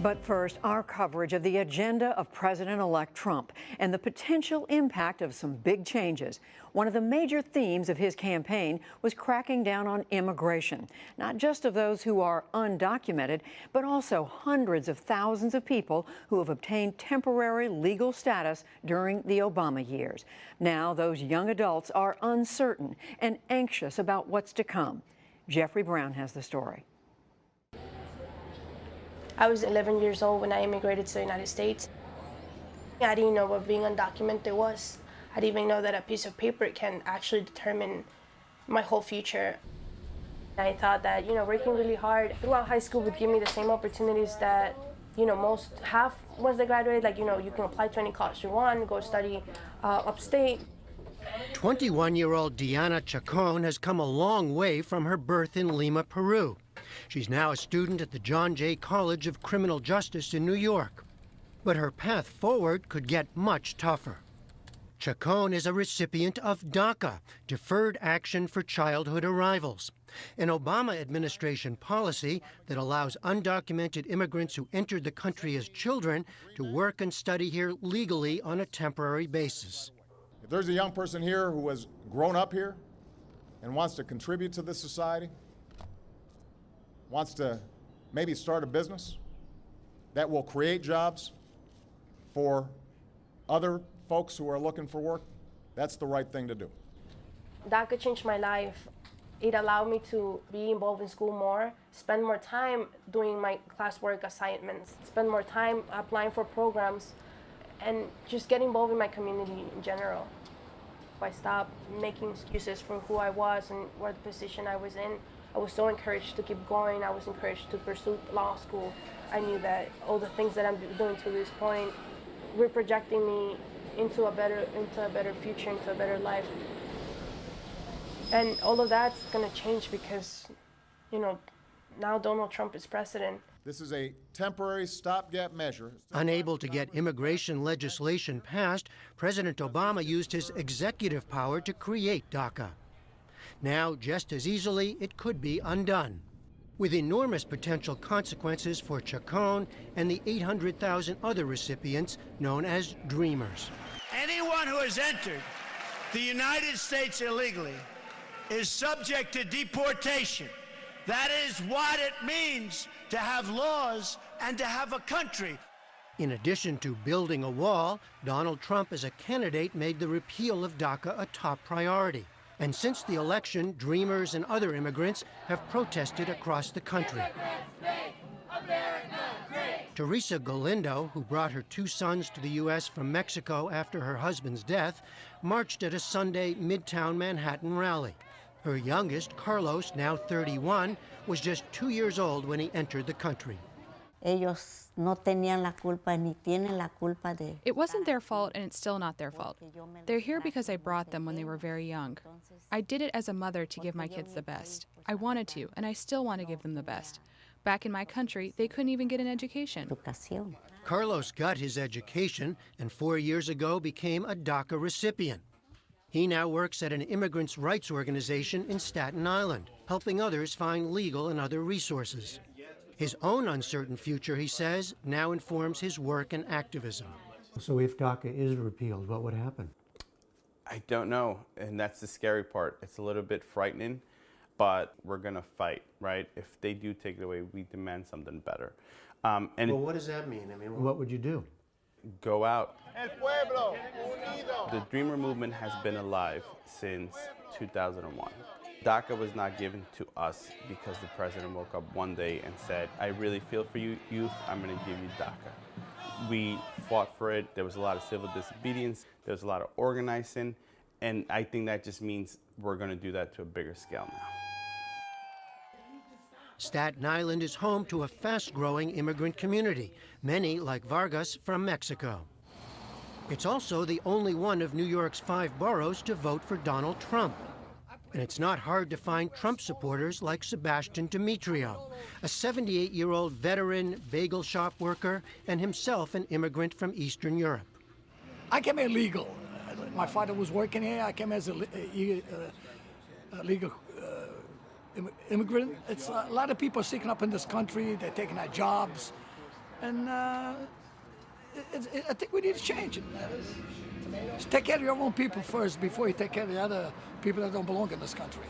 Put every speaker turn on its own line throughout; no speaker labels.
But first, our coverage of the agenda of President-elect Trump and the potential impact of some big changes. One of the major themes of his campaign was cracking down on immigration, not just of those who are undocumented, but also hundreds of thousands of people who have obtained temporary legal status during the Obama years. Now, those young adults are uncertain and anxious about what's to come. Jeffrey Brown has the story.
I was 11 years old when I immigrated to the United States. I didn't know what being undocumented was. I didn't even know that a piece of paper can actually determine my whole future. I thought that, working really hard throughout high school would give me the same opportunities that, most have once they graduate. Like, you can apply to any college you want, go study upstate.
21-year-old Diana Chacon has come a long way from her birth in Lima, Peru. She's now a student at the John Jay College of Criminal Justice in New York. But her path forward could get much tougher. Chacon is a recipient of DACA, Deferred Action for Childhood Arrivals, an Obama administration policy that allows undocumented immigrants who entered the country as children to work and study here legally on a temporary basis.
If there's a young person here who has grown up here and wants to contribute to this society, wants to maybe start a business that will create jobs for other folks who are looking for work, that's the right thing to do.
DACA changed my life. It allowed me to be involved in school more, spend more time doing my classwork assignments, spend more time applying for programs, and just get involved in my community in general. I stopped making excuses for who I was and what position I was in. I was so encouraged to keep going. I was encouraged to pursue law school. I knew that all the things that I'm doing to this point were projecting me into a better future, into a better life. And all of that's going to change because, now Donald Trump is president.
This is a temporary stopgap measure.
Unable to get immigration legislation passed, President Obama used his executive power to create DACA. Now, just as easily, it could be undone, with enormous potential consequences for Chacon and the 800,000 other recipients known as Dreamers.
Anyone who has entered the United States illegally is subject to deportation. That is what it means to have laws and to have a country.
In addition to building a wall, Donald Trump as a candidate made the repeal of DACA a top priority. And since the election, Dreamers and other immigrants have protested across the country. Teresa Galindo, who brought her 2 sons to the U.S. from Mexico after her husband's death, marched at a Sunday Midtown Manhattan rally. Her youngest, Carlos, now 31, was just 2 years old when he entered the country.
It wasn't their fault, and it's still not their fault. They're here because I brought them when they were very young. I did it as a mother to give my kids the best. I wanted to, and I still want to give them the best. Back in my country, they couldn't even get an education.
Carlos got his education and 4 years ago became a DACA recipient. He now works at an immigrants' rights organization in Staten Island, helping others find legal and other resources. His own uncertain future, he says, now informs his work and activism.
So if DACA is repealed, what would happen?
I don't know, and that's the scary part. It's a little bit frightening, but we're going to fight, right? If they do take it away, we demand something better.
Well, what does that mean? I mean, what would you do?
Go out. The Dreamer movement has been alive since 2001. DACA was not given to us because the president woke up one day and said, I really feel for you, youth, I'm going to give you DACA. We fought for it. There was a lot of civil disobedience. There was a lot of organizing. And I think that just means we're going to do that to a bigger scale now.
Staten Island is home to a fast-growing immigrant community, many, like Vargas, from Mexico. It's also the only one of New York's 5 boroughs to vote for Donald Trump. And it's not hard to find Trump supporters like Sebastian Demetrio, a 78-year-old veteran bagel shop worker and himself an immigrant from Eastern Europe.
I came here legal. My father was working here. I came as a legal immigrant. It's a lot of people are sticking up in this country. They're taking our jobs. And I think we need to change it. Just take care of your own people first before you take care of the other people that don't belong in this country.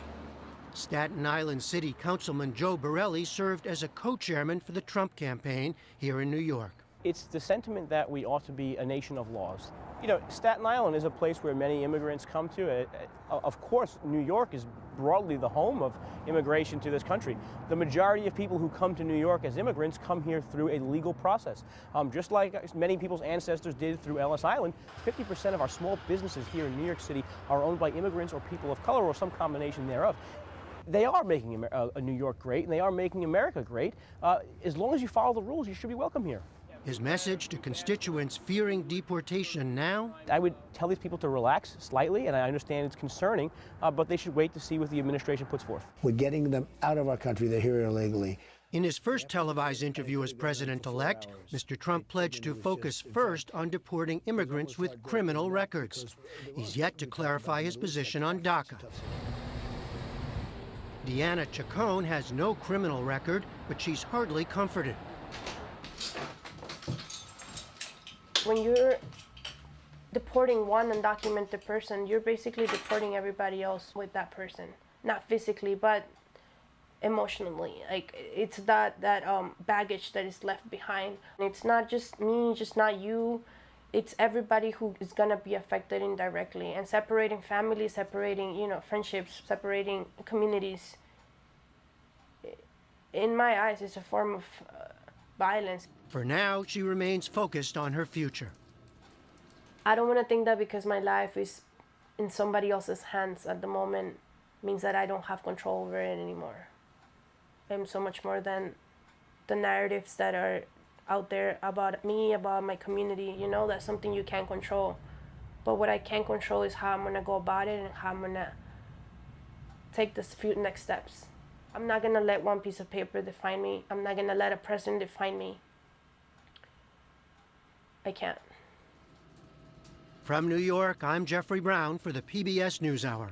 Staten Island City Councilman Joe Borelli served as a co-chairman for the Trump campaign here in New York.
It's the sentiment that we ought to be a nation of laws. You know, Staten Island is a place where many immigrants come to. Of course, New York is broadly the home of immigration to this country. The majority of people who come to New York as immigrants come here through a legal process. Just like many people's ancestors did through Ellis Island, 50% of our small businesses here in New York City are owned by immigrants or people of color or some combination thereof. They are making New York great, and they are making America great. As long as you follow the rules, you should be welcome here.
His message to constituents fearing deportation now?
I would tell these people to relax slightly, and I understand it's concerning, but they should wait to see what the administration puts forth.
We're getting them out of our country. They're here illegally.
In his first televised interview as president-elect, Mr. Trump pledged to focus first on deporting immigrants with criminal records. He's yet to clarify his position on DACA. Deanna Chacon has no criminal record, but she's hardly comforted.
When you're deporting one undocumented person, you're basically deporting everybody else with that person. Not physically, but emotionally. Like, it's that baggage that is left behind. It's not just me, just not you. It's everybody who is gonna be affected indirectly. And separating families, separating, friendships, separating communities, in my eyes, is a form of violence.
For now, she remains focused on her future.
I don't want to think that because my life is in somebody else's hands at the moment means that I don't have control over it anymore. I'm so much more than the narratives that are out there about me, about my community. That's something you can't control. But what I can control is how I'm going to go about it and how I'm going to take the few next steps. I'm not going to let one piece of paper define me. I'm not going to let a president define me. I can't.
From New York, I'm Jeffrey Brown for the PBS NewsHour.